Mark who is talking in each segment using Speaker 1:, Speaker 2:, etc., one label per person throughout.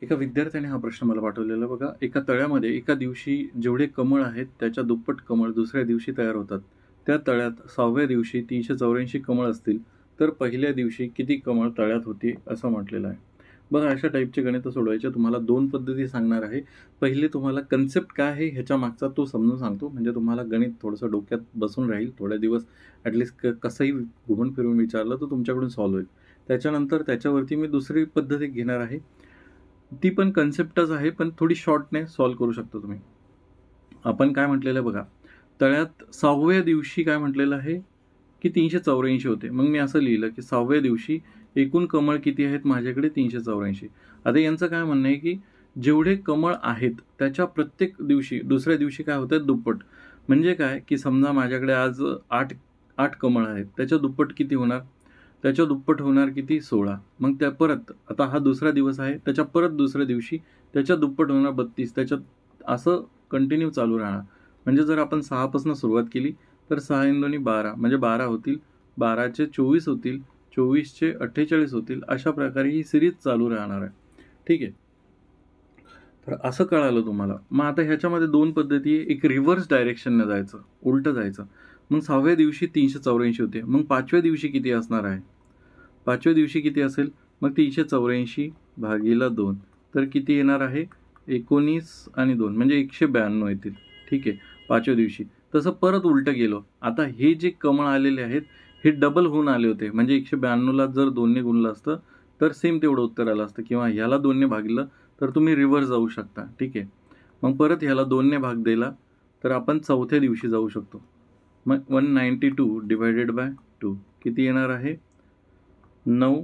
Speaker 1: एका विद्यार्थ्याने हा प्रश्न मला पाठवलेला बघा. एका तळ्यामध्ये एका दिवशी जेवढे कमळ आहेत त्याच्या दुप्पट कमळ दुसऱ्या दिवशी तयार होतात. त्या तळ्यात 6व्या दिवशी 384 कमळ असतील, तर पहिल्या दिवशी किती कमळ तळ्यात होती असं म्हटलेलं आहे. बघा अशा टाईपचे गणितं सोडवायचे. तुम्हाला 2 पद्धती सांगणार आहे. पहिले तुम्हाला कन्सेप्ट काय आहे ह्याच्या मागचा तो समजून सांगतो. म्हणजे तुम्हाला गणित थोडंसं डोक्यात बसून राहील. थोड्या दिवस ॲटलीस्ट कसंही घुमून फिरून विचारलं तर तुमच्याकडून सॉल्व्ह होईल. त्याच्यानंतर त्याच्यावरती मी दुसरी पद्धत एक घेणार आहे. ती पण कन्सेप्टच आहे, पण थोडी शॉर्टने सॉल्व्ह करू शकता तुम्ही. आपण काय म्हटलेलं आहे बघा, तळ्यात 6व्या दिवशी काय म्हटलेलं आहे, की 384 होते. मग मी असं लिहिलं, की 6व्या दिवशी एकूण कमळ किती आहेत माझ्याकडे 384. आता यांचं काय म्हणणं आहे, की जेवढे कमळ आहेत त्याच्या प्रत्येक दिवशी दुसऱ्या दिवशी काय होतं दुप्पट. म्हणजे काय, की समजा माझ्याकडे आज 8 कमळ आहेत. त्याच्या दुप्पट किती होणार? त्याच्या दुप्पट होणार किती? 16. मग त्या परत आता हा दुसरा दिवस आहे, त्याच्या परत दुसऱ्या दिवशी त्याच्या दुप्पट होणार 32. त्याच्यात असं कंटिन्यू चालू राहणार. म्हणजे जर आपण 6 पासून सुरुवात केली, तर 6 × 2 = 12 म्हणजे 12 होतील. 12चे 24 होतील. 24चे 48 होतील. अशा प्रकारे ही सिरीज चालू राहणार आहे. ठीक आहे. तर असं कळालं तुम्हाला. मग आता ह्याच्यामध्ये 2 पद्धती आहे. एक रिव्हर्स डायरेक्शनने जायचं, उलटं जायचं. मग 6व्या दिवशी 384 होते. मग 5व्या दिवशी किती असणार आहे? 5व्या दिवशी किती असेल? मग 384 भागीला 2 तर किती येणार आहे? 19 आणि 2 म्हणजे 192 येतील. ठीक आहे. 5व्या दिवशी. तसं परत उलटं गेलो. आता हे जे कमळ आलेले आहेत, हे डबल होऊन आले होते. म्हणजे 192ला जर 2ने गुणलं असतं, तर सेम तेवढं उत्तर आलं असतं किंवा ह्याला 2ने भागलं, तर तुम्ही रिव्हर्स जाऊ शकता. ठीक आहे. मग परत ह्याला 2ने भाग दिला, तर आपण 4थ्या दिवशी जाऊ शकतो. मग 192/2 किती येणार आहे? 9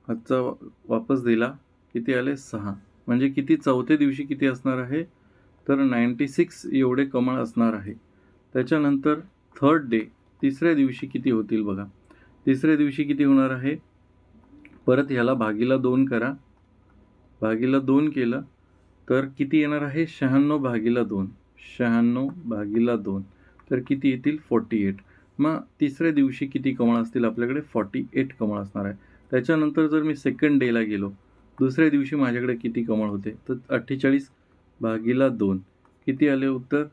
Speaker 1: हातचा वापस दिला, किती आले? 6. म्हणजे किती 4थ्या दिवशी किती असणार आहे? तर 96 एवढे कमळ असणार आहे. त्याच्यानंतर थर्ड डे, तिसऱ्या दिवशी किती होतील बघा. तिसऱ्या दिवशी किती होणार आहे? परत ह्याला भागीला 2 करा. भागीला 2 केलं, तर किती येणार आहे? 96/2. 96/2 तर किती येतील? 48. मग तिसऱ्या दिवशी किती कमळ असतील आपल्याकडे? 48 कमळ असणार आहे. त्याच्यानंतर जर मी सेकंड डेला गेलो, दुसऱ्या दिवशी माझ्याकडे किती कमळ होते? तर 48/2 किती आले उत्तर?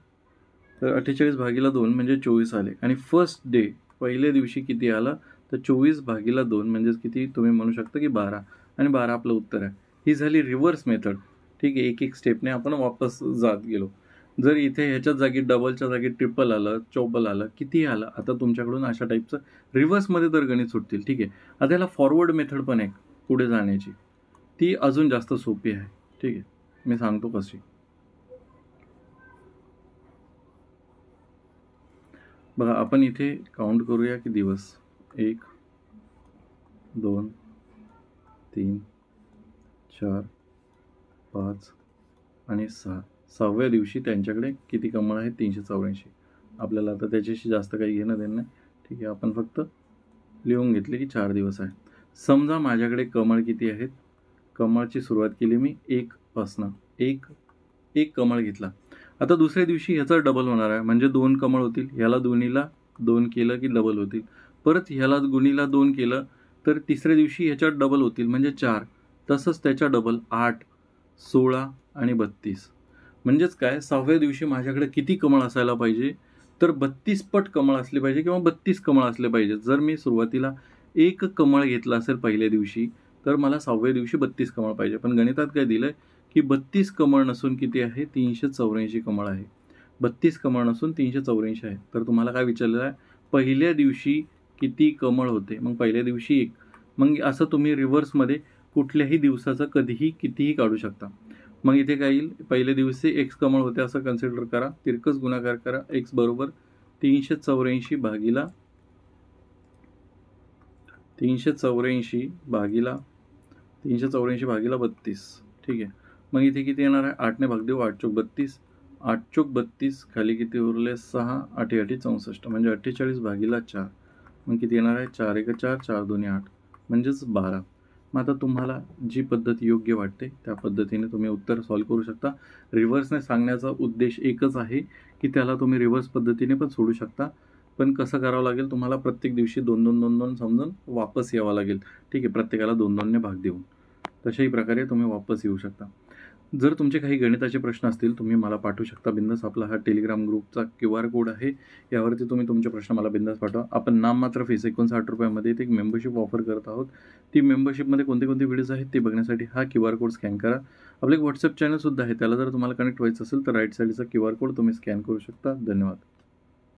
Speaker 1: तर 48/2 म्हणजे 24 आले. आणि फर्स्ट डे पहिल्या दिवशी किती आला? तर 24/2 म्हणजेच किती? तुम्ही म्हणू शकता की 12 आणि 12 आपलं उत्तर आहे. ही झाली रिव्हर्स मेथड. ठीक आहे. एक स्टेपने आपण वापस जात गेलो. जर इथे ह्याच्याच जागी डबलच्या जागी ट्रिपल आलं, चौबल आलं, कितीही आलं, आता तुमच्याकडून अशा टाईपचं रिव्हर्समध्ये तर गणित सुटतील. ठीक आहे. आता याला फॉरवर्ड मेथड पण आहे पुढे जाण्याची. ती अजून जास्त सोपी आहे. ठीक आहे. मी सांगतो कशी. बघा आपण इथे काउंट करूया की दिवस. 1 2 3 4 5 आणि 6. 6व्या दिवशी त्यांच्याकडे किती कमळ आहेत? 384. आपल्याला आता त्याच्याशी जास्त काही घेणं देणं नाही. ठीक आहे. आपण फक्त लिहून घेतले की 4 दिवस आहे. समजा माझ्याकडे कमळ किती आहेत? कमळची सुरुवात केली मी 1 पासनं. 1 कमळ घेतला. आता दुसऱ्या दिवशी ह्याचा डबल होणार आहे. म्हणजे 2 कमळ होतील. ह्याला दोन्हीला 2 केलं की डबल होतील. परत ह्याला गुणीला 2 केलं तर तिसऱ्या दिवशी ह्याच्यात डबल होतील म्हणजे 4. तसंच त्याच्या डबल 8, 16 आणि 32. म्हणजेच काय 6व्या दिवशी माझ्याकडे किती कमळ असायला पाहिजे? तर 32 पट कमळ असले पाहिजे किंवा 32 कमळ असले पाहिजे. जर मी सुरुवातीला 1 कमळ घेतलं असेल पहिल्या दिवशी, तर मला 6व्या दिवशी 32 कमळ पाहिजे. पण गणितात काय दिलंय की 32 कमळ नसून किती आहे? 384 कमळ आहे. 32 कमळ नसून 384 आहे. तर तुम्हाला काय विचारलेलं आहे? पहिल्या दिवशी किती कमळ होते? मग पहिल्या दिवशी 1. मग असं तुम्ही रिव्हर्समध्ये कुठल्याही दिवसाचं कधीही कितीही काढू शकता. मग इथे काय येईल? पहिल्या दिवशी x कमळ होते असं कन्सिडर करा. तिरकस गुणाकार करा. x बरोबर 384 भागीला 32. ठीक आहे. मग इथे किती येणार आहे? 8ने भाग देऊ. 8 चोक 32. 8 चोक 32 खाली किती उरले? 6. 8 8 64 म्हणजे 48/4. मग किती येणार आहे? 4 1 4 4 2 8 म्हणजेच 12. मग आता तुम्हाला जी पद्धत योग्य वाटते त्या पद्धतीने तुम्ही उत्तर सॉल्व्ह करू शकता. रिव्हर्सने सांगण्याचा उद्देश एकच आहे की त्याला तुम्ही रिव्हर्स पद्धतीने पण सोडू शकता. पण कसं करावं लागेल तुम्हाला? प्रत्येक दिवशी 2 2 2 2 समजून वापस यावं लागेल. ठीक आहे. प्रत्येकाला 2 2ने भाग देऊन. तशाही प्रकारे तुम्ही वापस येऊ शकता. जर तुमचे काही गणिताचे प्रश्न असतील, तुम्ही मला पाठवू शकता बिंदास. आपला हा टेलिग्राम ग्रुपचा QR कोड आहे. यावरती तुम्ही तुमचे प्रश्न मला बिंदास पाठवा. आपण नाममात्र फीस ₹59 मध्ये एक मेंबरशिप ऑफर करत आहोत. ती मेंबरशिपमध्ये कोणते व्हिडिओज आहेत ते बघण्यासाठी हा QR कोड स्कॅन करा. आपलं एक WhatsApp चॅनलसुद्धा आहे. त्याला जर तुम्हाला कनेक्ट व्हायचं असेल तर राईट साईडचा QR कोड तुम्ही स्कॅन करू शकता. धन्यवाद.